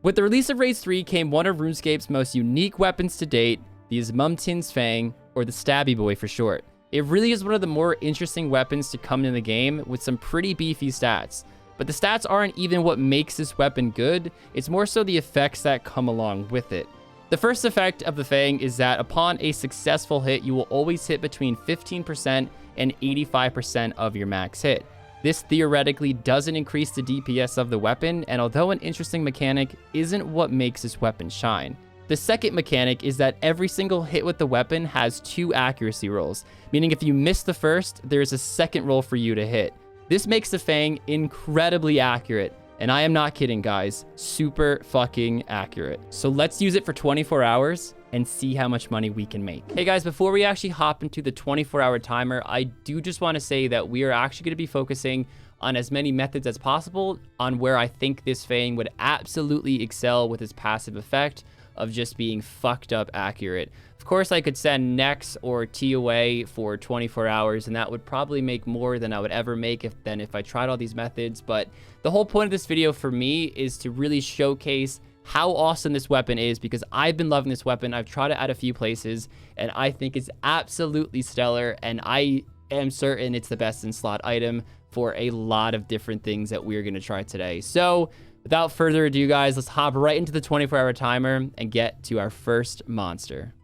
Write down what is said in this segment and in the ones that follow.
With the release of Raids 3 came one of RuneScape's most unique weapons to date, the Osmumten's Fang, or the Stabby Boy for short. It really is one of the more interesting weapons to come in the game with some pretty beefy stats. But the stats aren't even what makes this weapon good, it's more so the effects that come along with it. The first effect of the Fang is that upon a successful hit, you will always hit between 15% and 85% of your max hit. This theoretically doesn't increase the DPS of the weapon, and although an interesting mechanic, isn't what makes this weapon shine. The second mechanic is that every single hit with the weapon has 2 accuracy rolls, meaning if you miss the first, there is a second roll for you to hit. This makes the Fang incredibly accurate, and I am not kidding, guys, super fucking accurate. So let's use it for 24 hours and see how much money we can make. Hey guys, before we actually hop into the 24-hour timer, I do just want to say that we are actually going to be focusing on as many methods as possible on where I think this Fang would absolutely excel with its passive effect of just being fucked up accurate. Of course, I could send Nex or TOA for 24 hours, and that would probably make more than I would ever make if I tried all these methods. But the whole point of this video for me is to really showcase how awesome this weapon is, because I've been loving this weapon. I've tried it at a few places, and I think it's absolutely stellar, and I am certain it's the best in slot item for a lot of different things that we're going to try today. So without further ado, guys, let's hop right into the 24-hour timer and get to our first monster.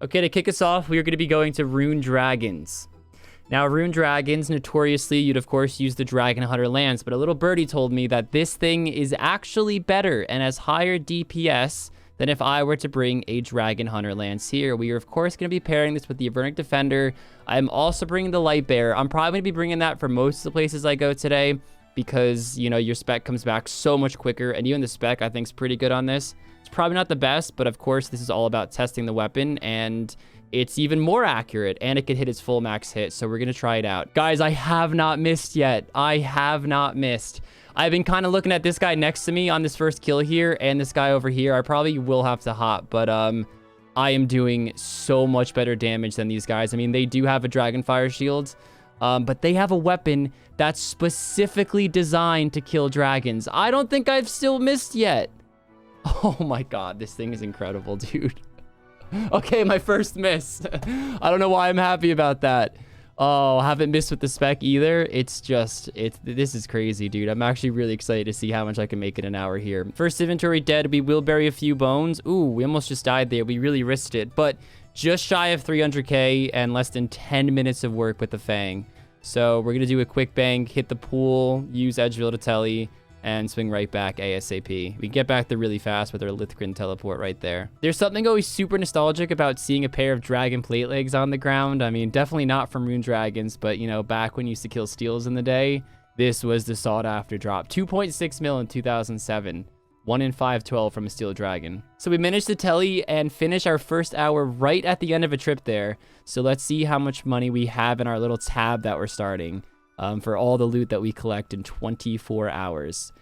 Okay, to kick us off, we're going to be going to Rune Dragons. Now, Rune Dragons, notoriously, you'd of course use the Dragon Hunter Lance, but a little birdie told me that this thing is actually better and has higher DPS than if I were to bring a Dragon Hunter Lance here. We are, of course, going to be pairing this with the Avernic Defender. I'm also bringing the Light Bearer. I'm probably going to be bringing that for most of the places I go today because, you know, your spec comes back so much quicker, and even the spec, I think, is pretty good on this. It's probably not the best, but of course, this is all about testing the weapon, and it's even more accurate, and it can hit its full max hit, so we're going to try it out. Guys, I have not missed yet. I have not missed. I've been kind of looking at this guy next to me on this first kill here, and this guy over here. I probably will have to hop, but I am doing so much better damage than these guys. I mean, they do have a Dragonfire shield, but they have a weapon that's specifically designed to kill dragons. I don't think I've still missed yet. Oh my god, this thing is incredible, dude. Okay, my first miss. I don't know why I'm happy about that. Oh, haven't missed with the spec either. This is crazy, dude. I'm actually really excited to see how much I can make in an hour here. First inventory dead. We will bury a few bones. Ooh, we almost just died there. We really risked it, but just shy of 300k and less than 10 minutes of work with the Fang. So we're going to do a quick bang, hit the pool, use Edgeville to telly, and swing right back ASAP. We can get back there really fast with our Lithgren teleport right there. There's something always super nostalgic about seeing a pair of dragon plate legs on the ground. I mean, definitely not from Rune Dragons, but, you know, back when you used to kill steals in the day, this was the sought-after drop. 2.6 mil in 2007. 1 in 512 from a steel dragon. So we managed to telly and finish our first hour right at the end of a trip there. So let's see how much money we have in our little tab that we're starting. For all the loot that we collect in 24 hours.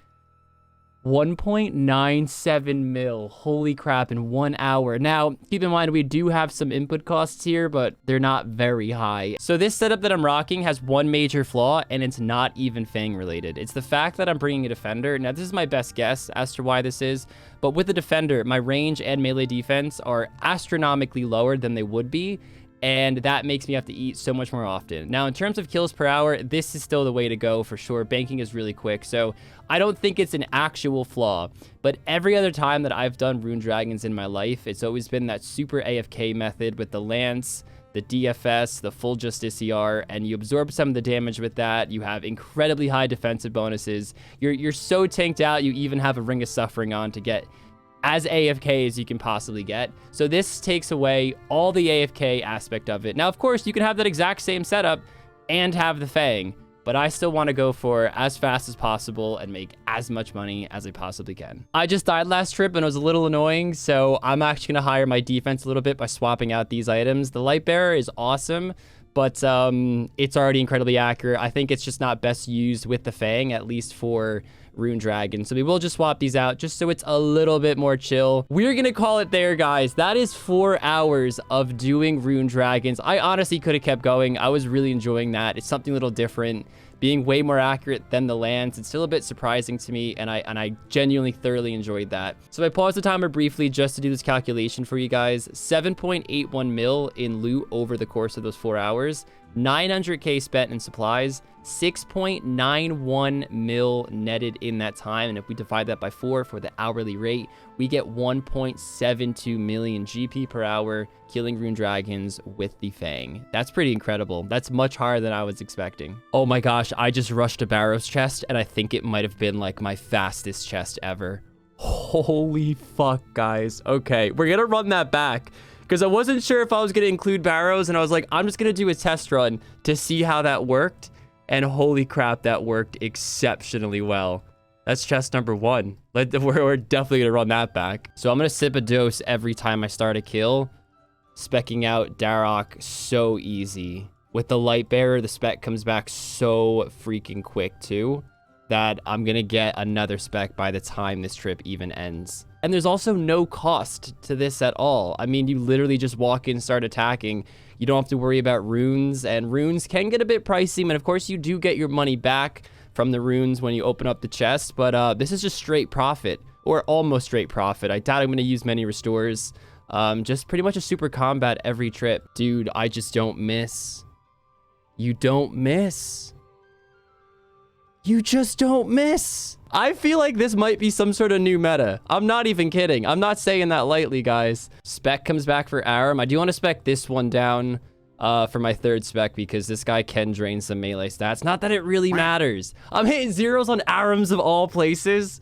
1.97 mil. Holy crap, in 1 hour. Now, keep in mind, we do have some input costs here, but they're not very high. So this setup that I'm rocking has one major flaw, and it's not even Fang related. It's the fact that I'm bringing a Defender. Now, this is my best guess as to why this is, but with the Defender, my range and melee defense are astronomically lower than they would be, and that makes me have to eat so much more often. Now, in terms of kills per hour, this is still the way to go for sure. Banking is really quick, so I don't think it's an actual flaw. But every other time that I've done Rune Dragons in my life, it's always been that super AFK method with the Lance, the DFS, the full Justiciar, and you absorb some of the damage with that. You have incredibly high defensive bonuses. You're so tanked out, you even have a Ring of Suffering on to get as AFK as you can possibly get. So this takes away all the AFK aspect of it. Now, of course, you can have that exact same setup and have the Fang, but I still want to go for as fast as possible and make as much money as I possibly can. I just died last trip and it was a little annoying, so I'm actually going to hire my defense a little bit by swapping out these items. The Light Bearer is awesome, but it's already incredibly accurate. I think it's just not best used with the Fang, at least for Rune Dragon. So we will just swap these out just so it's a little bit more chill. We're gonna call it there, guys. That is 4 hours of doing Rune Dragons. I honestly could have kept going. I was really enjoying that. It's something a little different being way more accurate than the lands. It's still a bit surprising to me, and I genuinely thoroughly enjoyed that. So I paused the timer briefly just to do this calculation for you guys. 7.81 mil in loot over the course of those 4 hours. 900k spent in supplies, 6.91 mil netted in that time, and if we divide that by 4 for the hourly rate, we get 1.72 million GP per hour killing rune dragons with the Fang. That's pretty incredible. That's much higher than I was expecting. Oh my gosh, I just rushed a Barrows chest, and I think it might have been like my fastest chest ever. Holy fuck, guys. Okay, we're gonna run that back, because I wasn't sure if I was going to include Barrows, and I was like, I'm just going to do a test run to see how that worked. And holy crap, that worked exceptionally well. That's chest number 1. We're definitely going to run that back. So I'm going to sip a dose every time I start a kill. Specking out Rargh so easy. With the light bearer, the spec comes back so freaking quick too, that I'm going to get another spec by the time this trip even ends. And there's also no cost to this at all. I mean, you literally just walk in and start attacking. You don't have to worry about runes, and runes can get a bit pricey. And of course, you do get your money back from the runes when you open up the chest. But this is just straight profit, or almost straight profit. I doubt I'm going to use many restores. Just pretty much a super combat every trip. Dude, I just don't miss. You don't miss. You just don't miss. I feel like this might be some sort of new meta. I'm not even kidding. I'm not saying that lightly, guys. Spec comes back for Aram. I do want to spec this one down for my 3rd spec, because this guy can drain some melee stats. Not that it really matters. I'm hitting zeros on Arams of all places.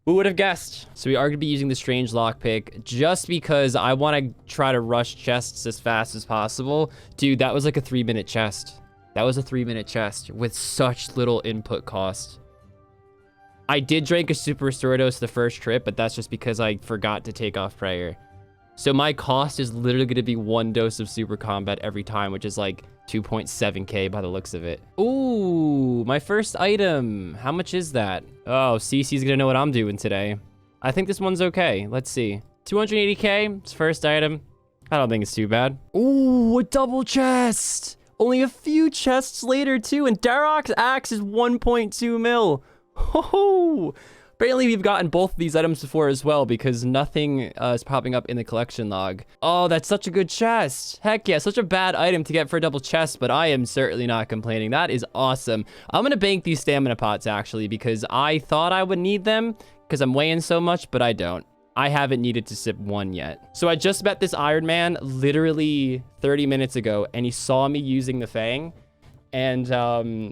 Who would have guessed? So we are going to be using the strange lockpick just because I want to try to rush chests as fast as possible. Dude, that was like a 3-minute chest. That was a 3-minute chest with such little input cost. I did drink a super restore dose the first trip, but that's just because I forgot to take off prayer. So my cost is literally going to be 1 dose of super combat every time, which is like 2.7k by the looks of it. Ooh, my first item. How much is that? Oh, CC's going to know what I'm doing today. I think this one's okay. Let's see. 280k. It's first item. I don't think it's too bad. Ooh, a double chest. Only a few chests later too, and Rargh's axe is 1.2 mil. Ho! Apparently we've gotten both of these items before as well, because nothing is popping up in the collection log. Oh, that's such a good chest. Heck yeah, such a bad item to get for a double chest, but I am certainly not complaining. That is awesome. I'm going to bank these stamina pots, actually, because I thought I would need them because I'm weighing so much, but I don't. I haven't needed to sip one yet. So I just met this Iron Man literally 30 minutes ago, and he saw me using the Fang. And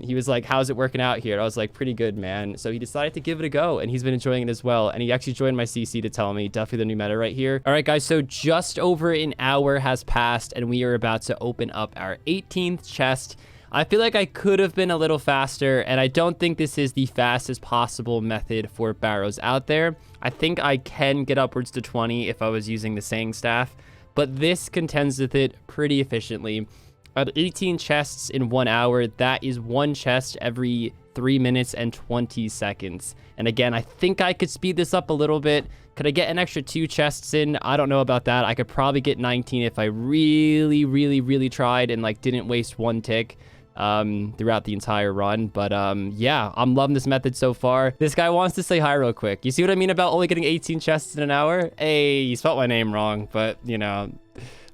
he was like, how's it working out here? I was like, pretty good, man. So he decided to give it a go, and he's been enjoying it as well. And he actually joined my CC to tell me, definitely the new meta right here. All right, guys, so just over an hour has passed, and we are about to open up our 18th chest. I feel like I could have been a little faster, and I don't think this is the fastest possible method for Barrows out there. I think I can get upwards to 20 if I was using the Sang staff, but this contends with it pretty efficiently. At 18 chests in 1 hour, that is 1 chest every 3 minutes and 20 seconds. And again, I think I could speed this up a little bit. Could I get an extra 2 chests in? I don't know about that. I could probably get 19 if I really tried and like didn't waste 1 tick throughout the entire run. But yeah, I'm loving this method so far. This guy wants to say hi real quick. You see what I mean about only getting 18 chests in an hour? Hey, you spelled my name wrong, but you know,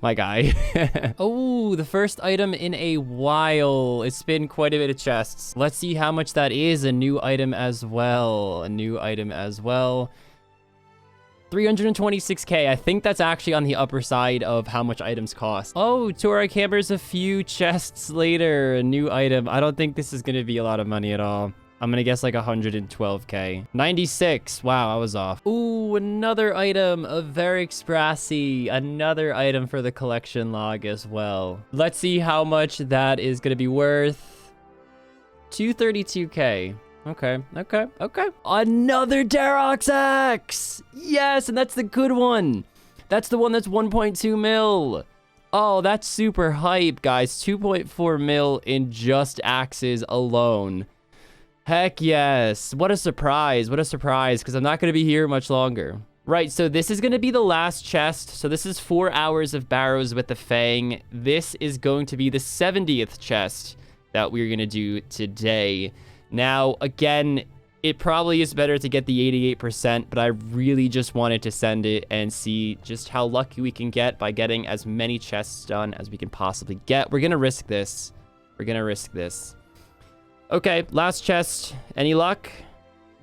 my guy. Oh, the first item in a while. It's been quite a bit of chests. Let's see how much that is. A new item as well. A new item as well. 326k. I think that's actually on the upper side of how much items cost. Oh, Torag Hammer's a few chests later. A new item. I don't think this is going to be a lot of money at all. I'm going to guess like 112k. 96. Wow, I was off. Ooh, another item of Varric's Brassy. Another item for the collection log as well. Let's see how much that is going to be worth. 232k. Okay. Another Rargh's axe. Yes, and that's the good one. That's the one that's 1.2 mil. Oh, that's super hype, guys. 2.4 mil in just axes alone. Heck yes. What a surprise. What a surprise, because I'm not going to be here much longer. Right, so this is going to be the last chest. So this is 4 hours of Barrows with the Fang. This is going to be the 70th chest that we're going to do today. Now, again, it probably is better to get the 88%, but I really just wanted to send it and see just how lucky we can get by getting as many chests done as we can possibly get. We're going to risk this. We're going to risk this. Okay, last chest. Any luck?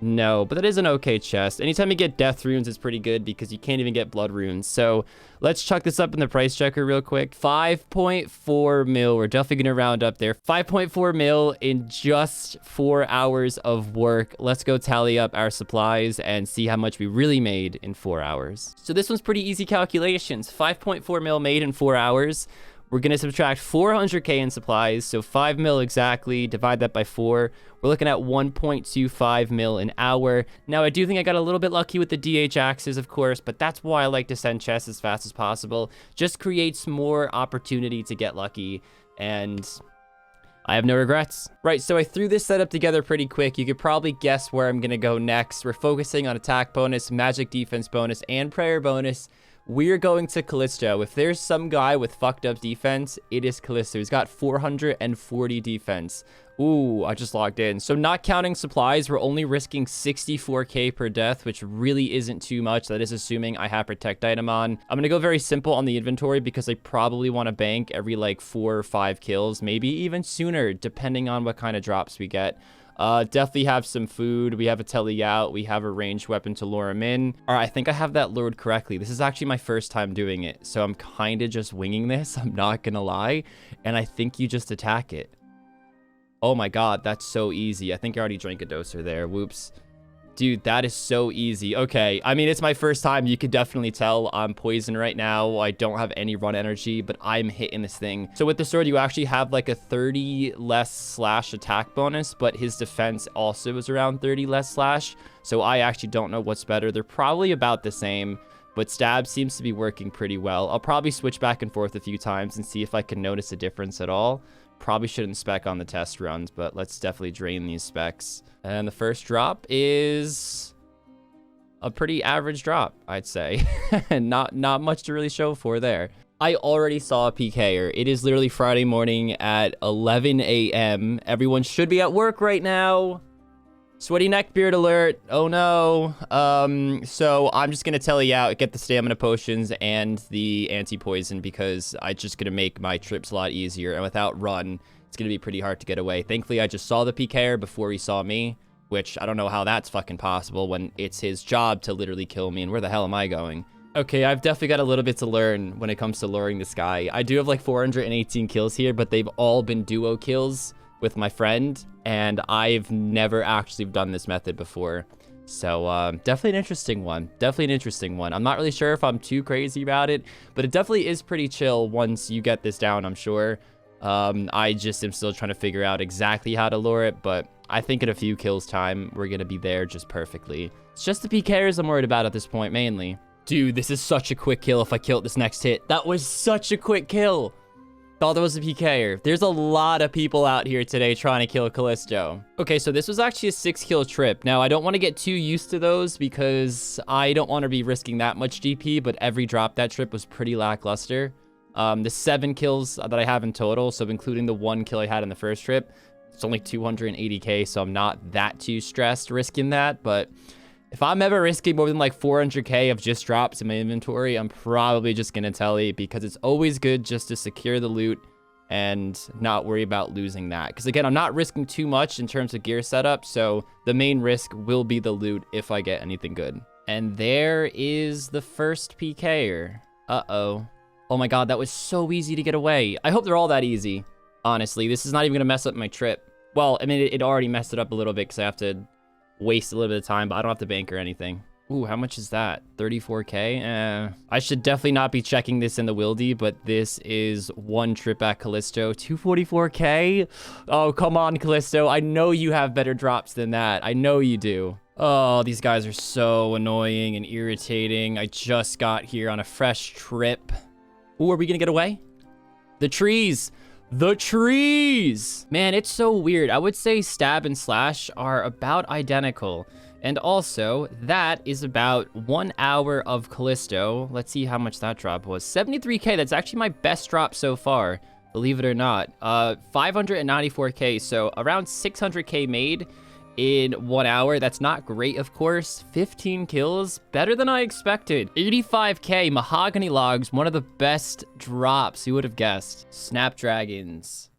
No, but that is an okay chest. Anytime you get death runes, it's pretty good because you can't even get blood runes. So let's chuck this up in the price checker real quick. 5.4 mil. We're definitely going to round up there. 5.4 mil in just 4 hours of work. Let's go tally up our supplies and see how much we really made in 4 hours. So this one's pretty easy calculations. 5.4 mil made in 4 hours. We're going to subtract 400k in supplies, so 5 mil exactly, divide that by 4. We're looking at 1.25 mil an hour. Now, I do think I got a little bit lucky with the DH axes, of course, but that's why I like to send chests as fast as possible. Just creates more opportunity to get lucky, and I have no regrets. Right, so I threw this setup together pretty quick. You could probably guess where I'm going to go next. We're focusing on attack bonus, magic defense bonus, and prayer bonus. We're going to Callisto. If there's some guy with fucked up defense, it is Callisto. He's got 440 defense. Ooh, I just logged in. So not counting supplies, we're only risking 64k per death, which really isn't too much. That is assuming I have protect item on. I'm going to go very simple on the inventory because I probably want to bank every like 4 or 5 kills, maybe even sooner, depending on what kind of drops we get. Definitely have some food. We have a telly out. We have a ranged weapon to lure him in. All right, I think I have that lured correctly. This is actually my first time doing it, so I'm kind of just winging this. I'm not gonna lie, and I think you just attack it. Oh my god, that's so easy. I think I already drank a doser there. Whoops. Dude, that is so easy. Okay, I mean, it's my first time. You could definitely tell I'm poisoned right now. I don't have any run energy, but I'm hitting this thing. So with the sword, you actually have like a 30 less slash attack bonus, but his defense also is around 30 less slash. So I actually don't know what's better. They're probably about the same, but stab seems to be working pretty well. I'll probably switch back and forth a few times and see if I can notice a difference at all. Probably shouldn't spec on the test runs, but let's definitely drain these specs. And the first drop is a pretty average drop, I'd say. not much to really show for there. I already saw a PKer. It is literally Friday morning at 11 a.m. Everyone should be at work right now. Sweaty neckbeard alert. Oh no. So I'm just gonna tell you out, get the stamina potions and the anti-poison because I'm just gonna make my trips a lot easier. And without run, it's gonna be pretty hard to get away. Thankfully, I just saw the PKer before he saw me, which I don't know how that's fucking possible when it's his job to literally kill me. And where the hell am I going? Okay, I've definitely got a little bit to learn when it comes to luring this guy. I do have like 418 kills here, but they've all been duo kills with my friend, and I've never actually done this method before. So definitely an interesting one. Definitely an interesting one. I'm not really sure if I'm too crazy about it, but it definitely is pretty chill once you get this down, I'm sure. I just am still trying to figure out exactly how to lure it, but I think in a few kills time, we're going to be there just perfectly. It's just the PKers I'm worried about at this point, mainly. Dude, this is such a quick kill if I kill it this next hit. That was such a quick kill. Thought that was a PKer. There's a lot of people out here today trying to kill Callisto. Okay, so this was actually a 6-kill trip. Now, I don't want to get too used to those because I don't want to be risking that much DP, but every drop that trip was pretty lackluster. The 7 kills that I have in total, so including the 1 kill I had in the first trip, it's only 280k, so I'm not that too stressed risking that, but if I'm ever risking more than like 400k of just drops in my inventory, I'm probably just going to tell you because it's always good just to secure the loot and not worry about losing that. Because again, I'm not risking too much in terms of gear setup, so the main risk will be the loot if I get anything good. And there is the first PKer. Uh-oh. Oh my god, that was so easy to get away. I hope they're all that easy, honestly. This is not even going to mess up my trip. Well, I mean, it already messed it up a little bit because I have to waste a little bit of time, but I don't have to bank or anything. Ooh, how much is that? 34k? I should definitely not be checking this in the wildy, but this is 1 trip at Callisto. 244k? Oh, come on, Callisto. I know you have better drops than that. I know you do. Oh, these guys are so annoying and irritating. I just got here on a fresh trip. Ooh, are we gonna get away? The trees! The trees! Man, it's so weird. I would say stab and slash are about identical. And also, that is about 1 hour of Callisto. Let's see how much that drop was. 73k, that's actually my best drop so far. believe it or not. 594k, so around 600k made in 1 hour. That's not great, of course. 15 kills, better than I expected. 85k mahogany logs, one of the best drops. Who would have guessed? Snapdragons.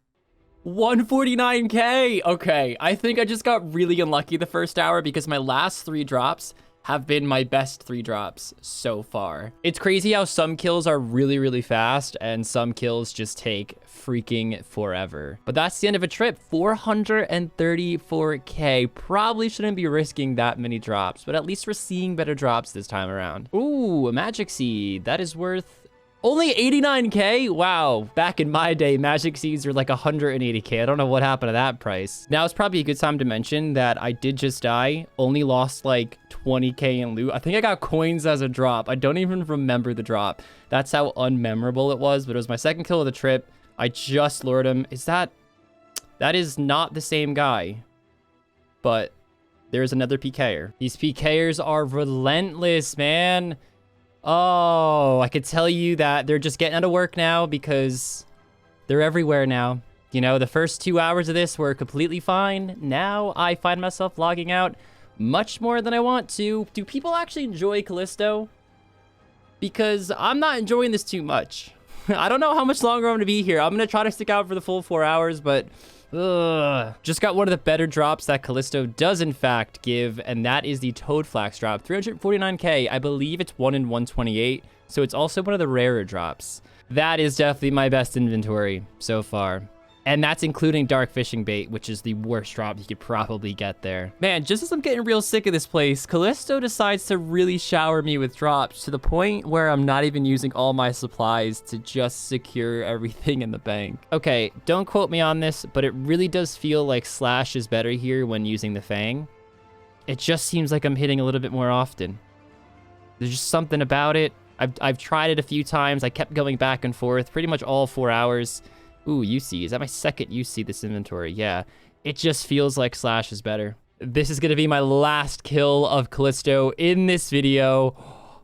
149k. Okay, I think I just got really unlucky the first hour because my last 3 drops have been my best 3 drops so far. It's crazy how some kills are really, really fast and some kills just take freaking forever. But that's the end of a trip. 434k. Probably shouldn't be risking that many drops, but at least we're seeing better drops this time around. Ooh, a magic seed. That is worth only 89k? Wow. Back in my day, magic seeds were like 180k. I don't know what happened to that price. Now it's probably a good time to mention that I did just die. Only lost like 20k in loot. I think I got coins as a drop. I don't even remember the drop. That's how unmemorable it was, but it was my second kill of the trip. I just lured him. That is not the same guy, but there's another PKer. These PKers are relentless, man. Oh, I could tell you that they're just getting out of work now because they're everywhere now. You know, the first 2 hours of this were completely fine. Now I find myself logging out much more than I want to. Do people actually enjoy Callisto? Because I'm not enjoying this too much. I don't know how much longer I'm going to be here. I'm going to try to stick out for the full 4 hours, but just got one of the better drops that Callisto does in fact give, and that is the Toadflax drop. 349k. I believe it's 1 in 128, so it's also one of the rarer drops. That is definitely my best inventory so far. And that's including dark fishing bait, which is the worst drop you could probably get there. Man, just as I'm getting real sick of this place, Callisto decides to really shower me with drops to the point where I'm not even using all my supplies to just secure everything in the bank. Okay, don't quote me on this, but it really does feel like Slash is better here when using the Fang. It just seems like I'm hitting a little bit more often. There's just something about it. I've tried it a few times. I kept going back and forth pretty much all 4 hours. Ooh, UC. Is that my second UC this inventory? Yeah. It just feels like Slash is better. This is going to be my last kill of Callisto in this video.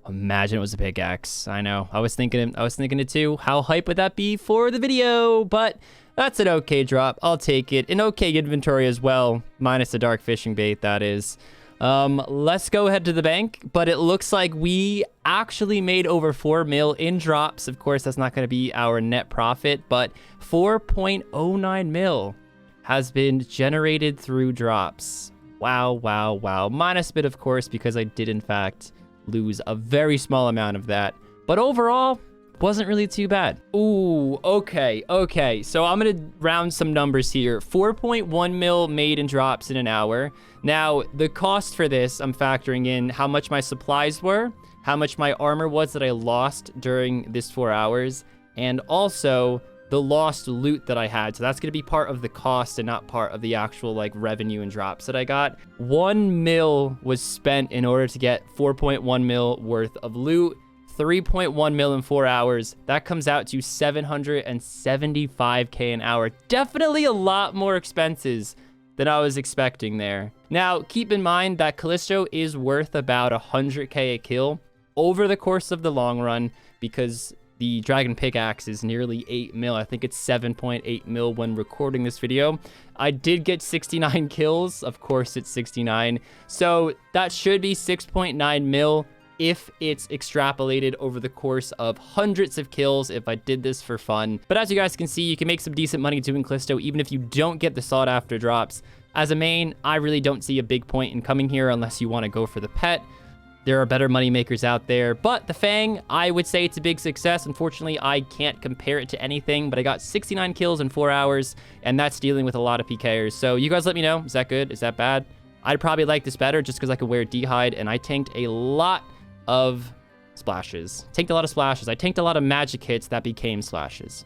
Imagine it was a pickaxe. I know. I was thinking it too. How hype would that be for the video? But that's an okay drop. I'll take it. An okay inventory as well. Minus the dark fishing bait, that is. Let's go ahead to the bank, but it looks like we actually made over 4 mil in drops. Of course, that's not going to be our net profit, but 4.09 mil has been generated through drops. Wow, wow, wow. Minus a bit, of course, because I did in fact lose a very small amount of that, but overall wasn't really too bad. Ooh, okay. So I'm gonna round some numbers here. 4.1 mil made in drops in an hour. Now, the cost for this, I'm factoring in how much my supplies were, how much my armor was that I lost during this 4 hours, and also the lost loot that I had. So that's gonna be part of the cost and not part of the actual like revenue and drops that I got. 1 mil was spent in order to get 4.1 mil worth of loot. 3.1 mil in 4 hours. That comes out to 775k an hour. Definitely a lot more expenses than I was expecting there. Now, keep in mind that Callisto is worth about 100k a kill over the course of the long run because the Dragon Pickaxe is nearly 8 mil. I think it's 7.8 mil when recording this video. I did get 69 kills. Of course, it's 69. So that should be 6.9 mil if it's extrapolated over the course of hundreds of kills if I did this for fun. But as you guys can see, you can make some decent money doing Callisto even if you don't get the sought after drops. As a main, I really don't see a big point in coming here unless you want to go for the pet. There are better money makers out there, but the Fang, I would say it's a big success. Unfortunately, I can't compare it to anything, but I got 69 kills in 4 hours, and that's dealing with a lot of PKers. So you guys let me know, is that good? Is that bad? I'd probably like this better just because I could wear D-Hide, and I tanked a lot of splashes. Tanked a lot of splashes. I tanked a lot of magic hits that became splashes.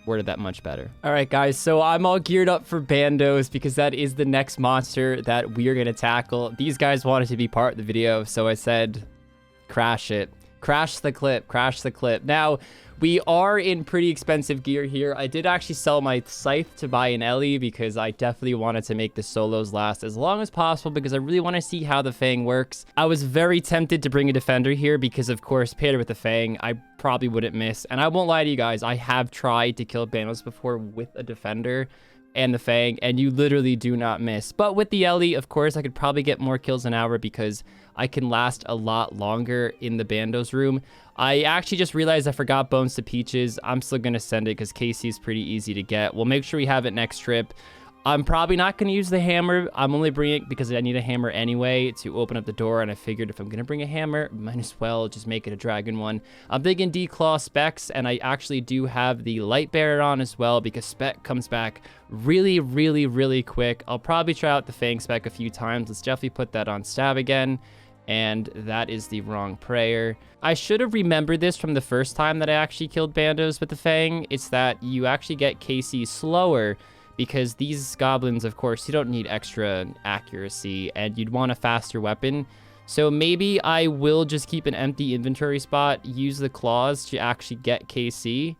Worded that much better. All right, guys, so I'm all geared up for Bandos because that is the next monster that we are going to tackle. These guys wanted to be part of the video, so I said, crash it. Crash the clip. Crash the clip. Now, We are in pretty expensive gear here. I did actually sell my scythe to buy an Ellie because I definitely wanted to make the solos last as long as possible because I really want to see how the Fang works. I was very tempted to bring a defender here because, of course, paired with the Fang, I probably wouldn't miss. And I won't lie to you guys, I have tried to kill Bandos before with a defender and the Fang, and you literally do not miss. But with the Ellie, of course, I could probably get more kills an hour because I can last a lot longer in the Bandos room. I actually just realized I forgot Bones to Peaches. I'm still going to send it because KC is pretty easy to get. We'll make sure we have it next trip. I'm probably not going to use the hammer. I'm only bringing it because I need a hammer anyway to open up the door. And I figured if I'm going to bring a hammer, might as well just make it a dragon one. I'm thinking D-Claw specs, and I actually do have the light bearer on as well because spec comes back really, really, really quick. I'll probably try out the Fang spec a few times. Let's definitely put that on stab again. And that is the wrong prayer. I should have remembered this from the first time that I actually killed Bandos with the Fang. It's that you actually get KC slower because these goblins, of course, you don't need extra accuracy and you'd want a faster weapon. So maybe I will just keep an empty inventory spot, use the claws to actually get KC,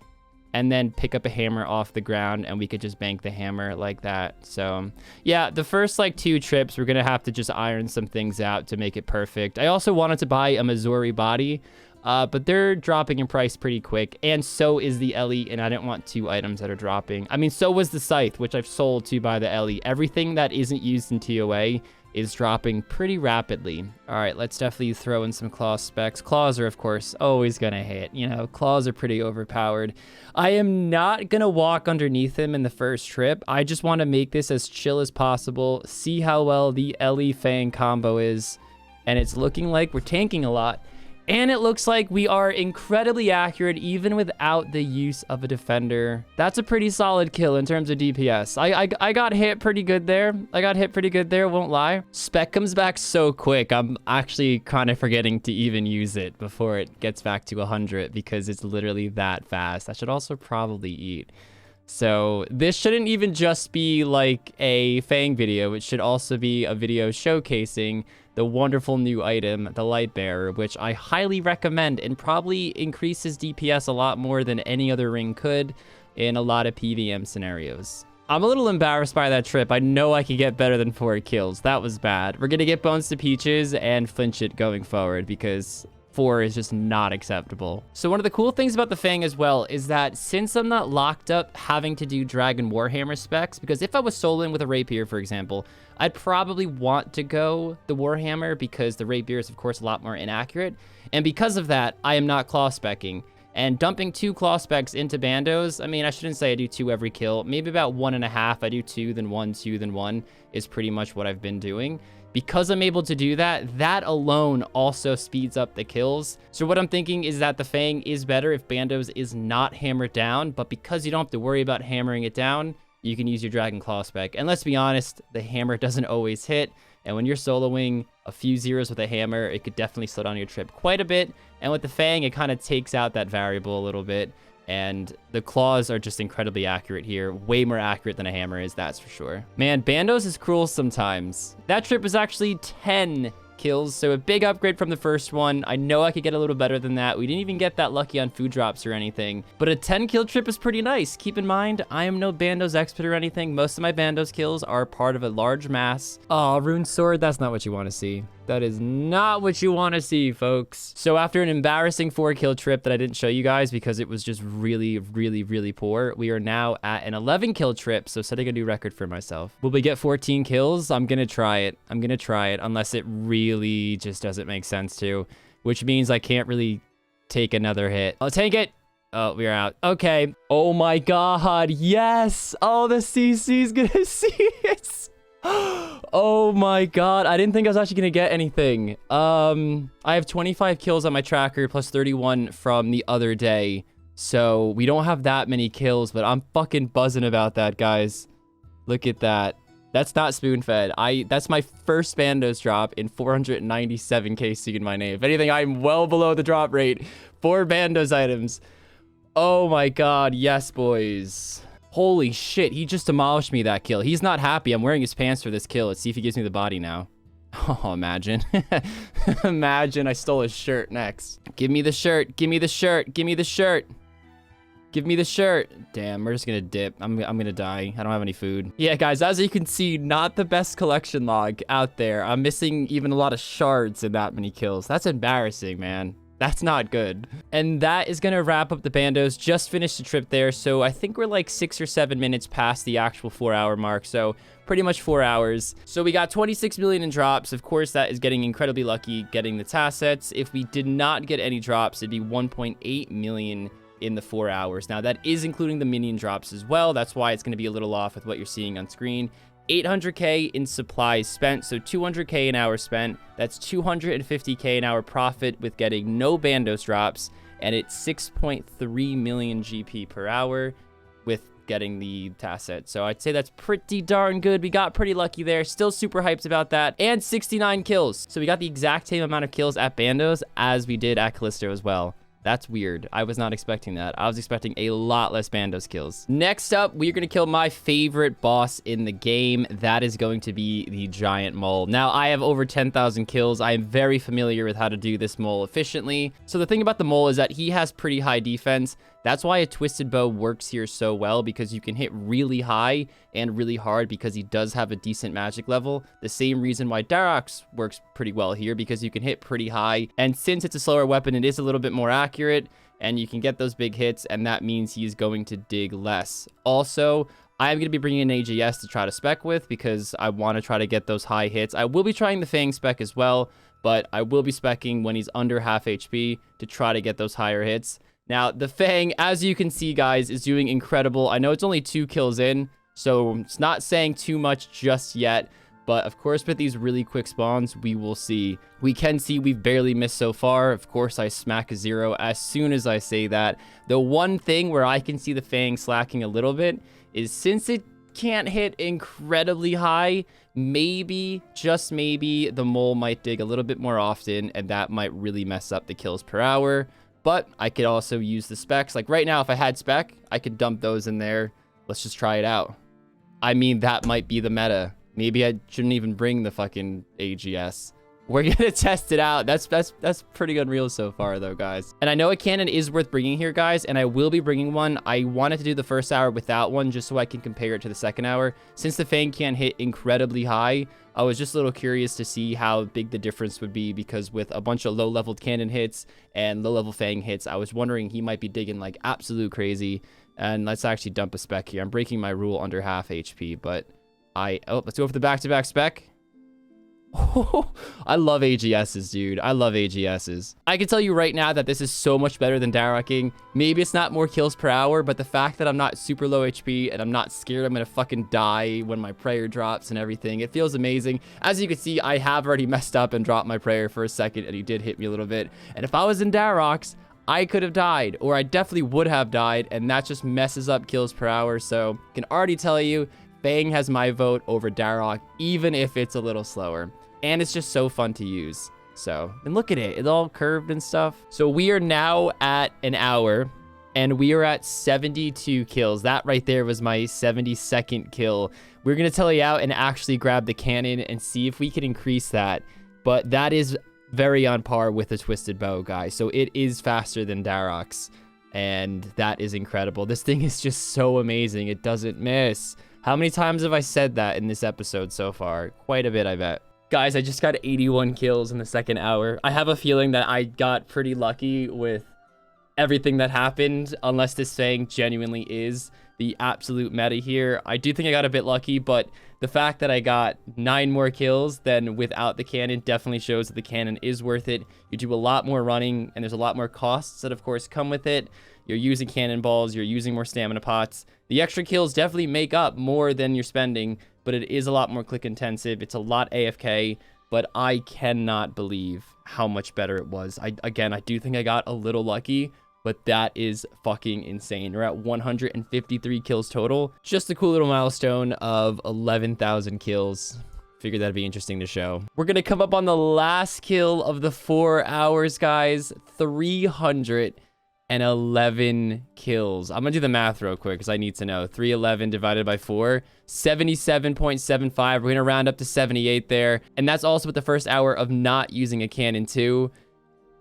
and then pick up a hammer off the ground and we could just bank the hammer like that. So yeah, the first like 2 trips, we're gonna have to just iron some things out to make it perfect. I also wanted to buy a Missouri body, but they're dropping in price pretty quick, and so is the Ellie, and I didn't want 2 items that are dropping. I mean, so was the scythe, which I've sold to buy the Ellie. Everything that isn't used in TOA is dropping pretty rapidly. All right, let's definitely throw in some claw specs. Claws are, of course, always gonna hit. You know, claws are pretty overpowered. I am not gonna walk underneath him in the first trip. I just want to make this as chill as possible, see how well the Ellie Fang combo is, and it's looking like we're tanking a lot. And it looks like we are incredibly accurate even without the use of a defender. That's a pretty solid kill in terms of DPS. I got hit pretty good there. Won't lie. Spec comes back so quick. I'm actually kind of forgetting to even use it before it gets back to 100 because it's literally that fast. I should also probably eat. So this shouldn't even just be like a Fang video. It should also be a video showcasing the wonderful new item, the light bearer, which I highly recommend and probably increases DPS a lot more than any other ring could in a lot of PVM scenarios. I'm a little embarrassed by that trip. I know I could get better than 4 kills. That was bad. We're going to get Bones to Peaches and flinch it going forward because 4 is just not acceptable. So one of the cool things about the Fang as well is that since I'm not locked up having to do Dragon Warhammer specs, because if I was soloing with a rapier, for example, I'd probably want to go the Warhammer because the rapier is, of course, a lot more inaccurate. And because of that, I am not claw specking. And dumping 2 claw specs into Bandos, I mean, I shouldn't say I do 2 every kill. Maybe about 1.5. I do 2, then 1, 2, then 1 is pretty much what I've been doing. Because I'm able to do that, that alone also speeds up the kills. So what I'm thinking is that the Fang is better if Bandos is not hammered down, but because you don't have to worry about hammering it down, you can use your Dragon Claw spec. And let's be honest, the hammer doesn't always hit. And when you're soloing a few zeros with a hammer, it could definitely slow down your trip quite a bit. And with the Fang, it kind of takes out that variable a little bit. And the claws are just incredibly accurate here. Way more accurate than a hammer is, that's for sure. Man, Bandos is cruel sometimes. That trip was actually 10 kills, so a big upgrade from the first one. I know I could get a little better than that. We didn't even get that lucky on food drops or anything, but a 10 kill trip is pretty nice. Keep in mind, I am no Bandos expert or anything. Most of my Bandos kills are part of a large mass. Oh, Rune Sword, that's not what you want to see. That is not what you want to see, folks. So after an embarrassing 4 kill trip that I didn't show you guys because it was just really, really, really poor, we are now at an 11 kill trip, so setting a new record for myself. Will we get 14 kills? I'm gonna try it. I'm gonna try it unless it really just doesn't make sense to, which means I can't really take another hit. I'll take it. Oh, we're out. Okay. Oh my god, yes! Oh, the CC's gonna see it! Oh my god, I didn't think I was actually gonna get anything. I have 25 kills on my tracker plus 31 from the other day, so we don't have that many kills, but I'm fucking buzzing about that, guys. Look at that. That's not spoon-fed. That's my first Bandos drop in 497 KC in my name. If anything, I'm well below the drop rate for Bandos items. Oh my god, yes, boys. Holy shit, he just demolished me that kill. He's not happy. I'm wearing his pants for this kill. Let's see if he gives me the body now. Oh, imagine. Imagine I stole his shirt next. Give me the shirt. Give me the shirt. Give me the shirt. Give me the shirt. Damn, we're just gonna dip. I'm gonna die. I don't have any food. Yeah, guys, as you can see, not the best collection log out there. I'm missing even a lot of shards in that many kills. That's embarrassing, man. That's not good. And that is going to wrap up the Bandos. Just finished the trip there. So I think we're like 6 or 7 minutes past the actual 4-hour mark. So pretty much 4 hours. So we got 26 million in drops. Of course, that is getting incredibly lucky getting the task sets. If we did not get any drops, it'd be 1.8 million in the 4 hours. Now that is including the minion drops as well. That's why it's going to be a little off with what you're seeing on screen. 800k in supplies spent, so 200k an hour spent. That's 250k an hour profit with getting no Bandos drops, and it's 6.3 million GP per hour with getting the task set. So I'd say that's pretty darn good. We got pretty lucky there. Still super hyped about that. And 69 kills. So we got the exact same amount of kills at Bandos as we did at Callisto as well. That's weird. I was not expecting that. I was expecting a lot less Bandos kills. Next up, we're going to kill my favorite boss in the game. That is going to be the giant mole. Now, I have over 10,000 kills. I am very familiar with how to do this mole efficiently. So the thing about the mole is that he has pretty high defense. That's why a twisted bow works here so well, because you can hit really high and really hard because he does have a decent magic level. The same reason why Rargh works pretty well here, because you can hit pretty high. And since it's a slower weapon, it is a little bit more accurate and you can get those big hits, and that means he's going to dig less. Also, I'm going to be bringing in AGS to try to spec with because I want to try to get those high hits. I will be trying the Fang spec as well, but I will be specing when he's under half HP to try to get those higher hits. Now, the Fang, as you can see, guys, is doing incredible. I know it's only 2 kills in, so it's not saying too much just yet. But, of course, with these really quick spawns, we will see. We can see we've barely missed so far. Of course, I smack a 0 as soon as I say that. The one thing where I can see the Fang slacking a little bit is since it can't hit incredibly high, maybe, just maybe, the mole might dig a little bit more often, and that might really mess up the kills per hour. But I could also use the specs. Like right now, if I had spec, I could dump those in there. Let's just try it out. I mean, that might be the meta. Maybe I shouldn't even bring the fucking AGS. We're gonna test it out. That's pretty unreal so far, though, guys. And I know a cannon is worth bringing here, guys, and I will be bringing one. I wanted to do the first hour without one just so I can compare it to the second hour. Since the Fang can hit incredibly high, I was just a little curious to see how big the difference would be, because with a bunch of low-leveled cannon hits and low-level Fang hits, I was wondering he might be digging like absolute crazy. And let's actually dump a spec here. I'm breaking my rule under half HP, but let's go for the back-to-back spec. Oh, I love AGSs, dude. I love AGSs. I can tell you right now that this is so much better than Rarghing. Maybe it's not more kills per hour, but the fact that I'm not super low HP and I'm not scared I'm gonna fucking die when my prayer drops and everything, it feels amazing. As you can see, I have already messed up and dropped my prayer for a second, and he did hit me a little bit. And if I was in Rargh's, I could have died, or I definitely would have died, and that just messes up kills per hour. So I can already tell you, Fang has my vote over Rargh, even if it's a little slower. And it's just so fun to use. So, and look at it. It's all curved and stuff. So we are now at an hour, and we are at 72 kills. That right there was my 72nd kill. We're going to tell you out and actually grab the cannon and see if we can increase that. But that is very on par with the twisted bow, guys. So it is faster than Rargh's. And that is incredible. This thing is just so amazing. It doesn't miss. How many times have I said that in this episode so far? Quite a bit, I bet. Guys, I just got 81 kills in the second hour. I have a feeling that I got pretty lucky with everything that happened, unless this Fang genuinely is the absolute meta here. I do think I got a bit lucky, but the fact that I got 9 more kills than without the cannon definitely shows that the cannon is worth it. You do a lot more running, and there's a lot more costs that, of course, come with it. You're using cannonballs, you're using more stamina pots. The extra kills definitely make up more than you're spending, but it is a lot more click intensive. It's a lot AFK, but I cannot believe how much better it was. Again, I do think I got a little lucky, but that is fucking insane. We're at 153 kills total. Just a cool little milestone of 11,000 kills. Figured that'd be interesting to show. We're gonna come up on the last kill of the 4 hours, guys. 311 kills. I'm gonna do the math real quick because I need to know. 311 divided by 4, 77.75. We're gonna round up to 78 there. And that's also with the first hour of not using a cannon too.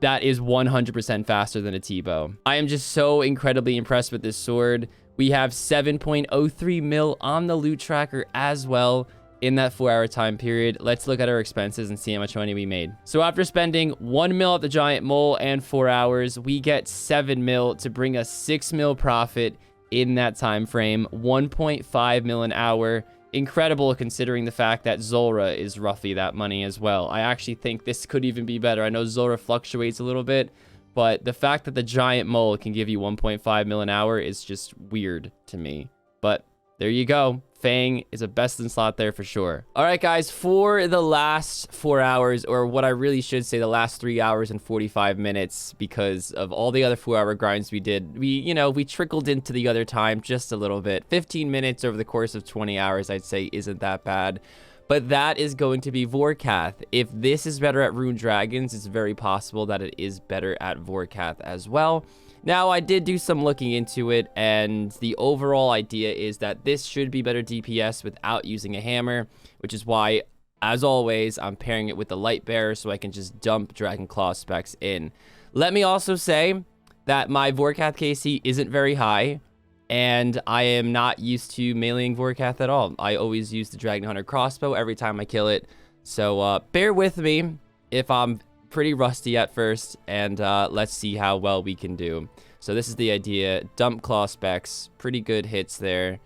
that is 100% faster than a T-bow. I am just so incredibly impressed with this sword. We have 7.03 mil on the loot tracker as well in that 4-hour time period. Let's look at our expenses and see how much money we made. So after spending 1 mil at the giant mole and 4 hours, we get 7 mil to bring us 6 mil profit in that time frame. 1.5 mil an hour. Incredible considering the fact that Zulrah is roughly that money as well. I actually think this could even be better. I know Zulrah fluctuates a little bit, but the fact that the giant mole can give you 1.5 mil an hour is just weird to me. But there you go. Fang is a best in slot there for sure. All right, guys, for the last 4 hours, or what I really should say, the last 3 hours and 45 minutes, because of all the other 4-hour grinds we did, we trickled into the other time just a little bit. 15 minutes over the course of 20 hours, I'd say isn't that bad. But that is going to be Vorkath. If this is better at Rune Dragons, it's very possible that it is better at Vorkath as well. Now, I did do some looking into it, and the overall idea is that this should be better DPS without using a hammer, which is why, as always, I'm pairing it with the light bearer so I can just dump Dragon Claw specs in. Let me also say that my Vorkath KC isn't very high, and I am not used to meleeing Vorkath at all. I always use the Dragon Hunter crossbow every time I kill it, so bear with me if I'm pretty rusty at first, and let's see how well we can do. So this is the idea. Dump claw specs. Pretty good hits there.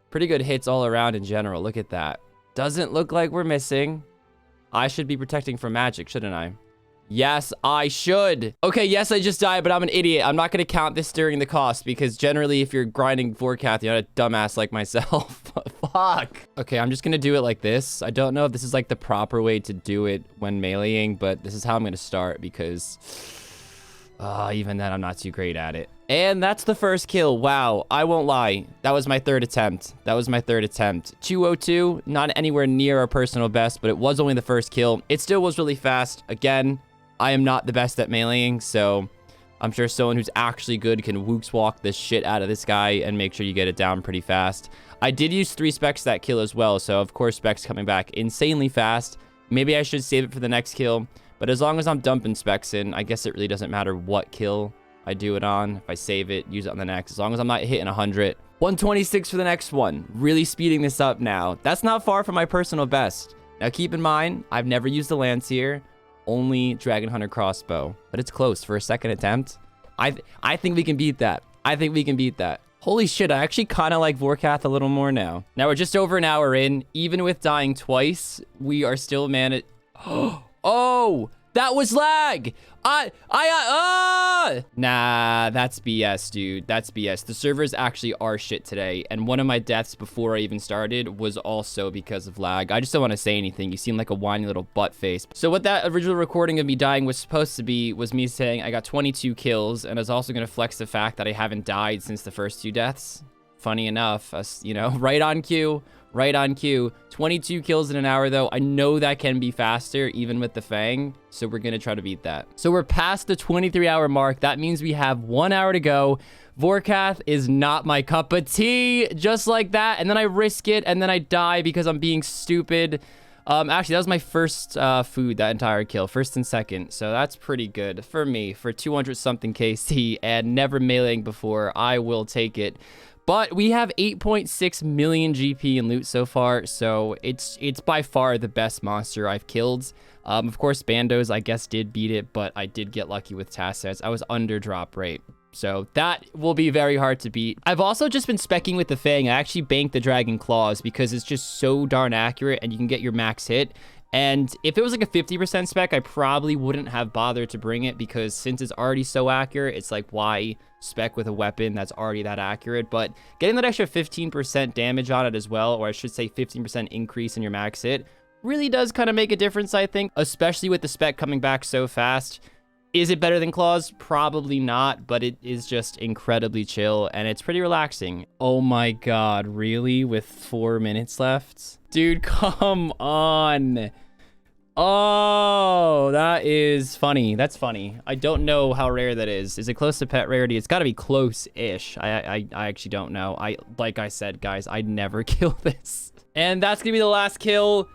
Pretty good hits all around in general. Look at that. Doesn't look like we're missing. I should be protecting from magic, shouldn't I? Yes, I should. Okay, yes, I just died, but I'm an idiot. I'm not going to count this during the cost, because generally, if you're grinding Vorkath, you're not a dumbass like myself. Fuck. Okay, I'm just going to do it like this. I don't know if this is like the proper way to do it when meleeing, but this is how I'm going to start, because even then, I'm not too great at it. And that's the first kill. Wow, I won't lie. That was my third attempt. 202, not anywhere near our personal best, but it was only the first kill. It still was really fast. Again, I am not the best at meleeing, so I'm sure someone who's actually good can wooks walk the shit out of this guy and make sure you get it down pretty fast. I did use 3 specs that kill as well, so of course specs coming back insanely fast. Maybe I should save it for the next kill, but as long as I'm dumping specs in, I guess it really doesn't matter what kill I do it on. If I save it, use it on the next, as long as I'm not hitting 100. 126 for the next one. Really speeding this up now. That's not far from my personal best. Now keep in mind, I've never used a lance here. Only Dragon Hunter crossbow, but it's close for a second attempt. I think we can beat that. Holy shit, I actually kind of like Vorkath a little more now. Now we're just over an hour in. Even with dying twice, we are still managed. Oh, that was lag. Nah, that's BS, dude. That's BS. The servers actually are shit today, and one of my deaths before I even started was also because of lag. I just don't want to say anything. You seem like a whiny little butt face. So what that original recording of me dying was supposed to be was me saying I got 22 kills, and I was also going to flex the fact that I haven't died since the first 2 deaths. Funny enough, right on cue. 22 kills in an hour, though. I know that can be faster, even with the Fang, so we're going to try to beat that. So we're past the 23-hour mark. That means we have 1 hour to go. Vorkath is not my cup of tea, just like that. And then I risk it, and then I die because I'm being stupid. Actually, that was my first food, that entire kill. First and second, so that's pretty good for me. For 200-something KC and never meleeing before, I will take it. But we have 8.6 million GP in loot so far, so it's by far the best monster I've killed. Of course, Bandos, I guess, did beat it, but I did get lucky with task sets. I was under drop rate, so that will be very hard to beat. I've also just been specking with the Fang. I actually banked the Dragon Claws because it's just so darn accurate, and you can get your max hit. And if it was like a 50% spec, I probably wouldn't have bothered to bring it, because since it's already so accurate, it's like, why spec with a weapon that's already that accurate? But getting that extra 15% damage on it as well, or I should say 15% increase in your max hit, really does kind of make a difference, I think, especially with the spec coming back so fast. Is it better than Claws? Probably not, but it is just incredibly chill, and it's pretty relaxing. Oh my god, really? With 4 minutes left? Dude, come on. Oh, that is funny. That's funny. I don't know how rare that is. Is it close to pet rarity? It's got to be close-ish. I actually don't know. Like I said, guys, I'd never kill this. And that's going to be the last kill.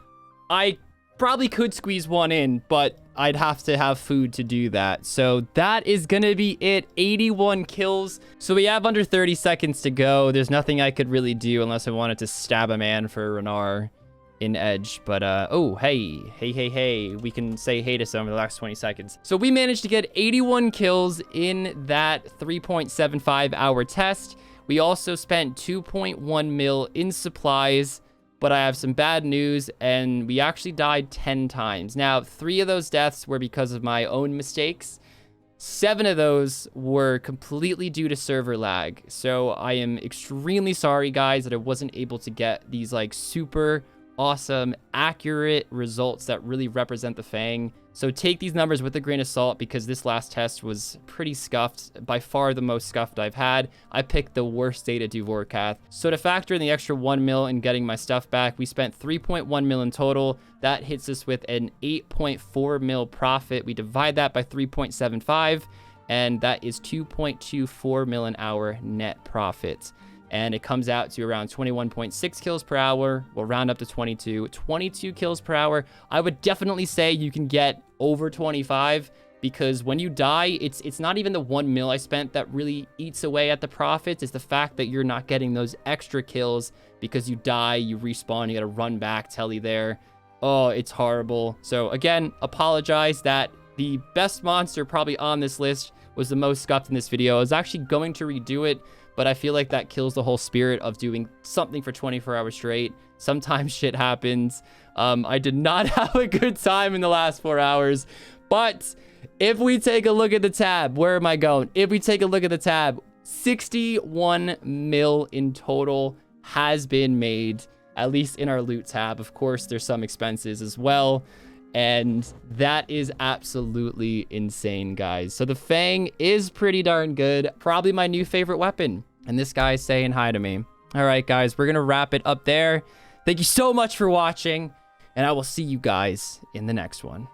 I Probably could squeeze one in, but I'd have to have food to do that. So that is gonna be it. 81 kills. So we have under 30 seconds to go. There's nothing I could really do unless I wanted to stab a man for Rargh in Edge. But, oh, hey. We can say hey to some in the last 20 seconds. So we managed to get 81 kills in that 3.75 hour test. We also spent 2.1 mil in supplies. But I have some bad news, and we actually died 10 times. Now, 3 of those deaths were because of my own mistakes. 7 of those were completely due to server lag. So I am extremely sorry, guys, that I wasn't able to get these, like, super awesome, accurate results that really represent the Fang. So take these numbers with a grain of salt, because this last test was pretty scuffed, by far the most scuffed I've had. I picked the worst day to do Vorkath. So to factor in the extra 1 mil in getting my stuff back, we spent 3.1 mil in total. That hits us with an 8.4 mil profit. We divide that by 3.75, and that is 2.24 mil an hour net profit. And it comes out to around 21.6 kills per hour. We'll round up to 22 kills per hour. I would definitely say you can get over 25, because when you die, it's not even the 1 mil I spent that really eats away at the profits. It's the fact that you're not getting those extra kills because you die, you respawn, you gotta run back, telly there. Oh, it's horrible. So again, apologize that the best monster probably on this list was the most scuffed in this video. I was actually going to redo it, but I feel like that kills the whole spirit of doing something for 24 hours straight. Sometimes shit happens. I did not have a good time in the last 4 hours. But if we take a look at the tab, where am I going? If we take a look at the tab, 61 mil in total has been made, at least in our loot tab. Of course, there's some expenses as well. And that is absolutely insane, guys. So the Fang is pretty darn good. Probably my new favorite weapon. And this guy's saying hi to me. All right, guys, we're going to wrap it up there. Thank you so much for watching. And I will see you guys in the next one.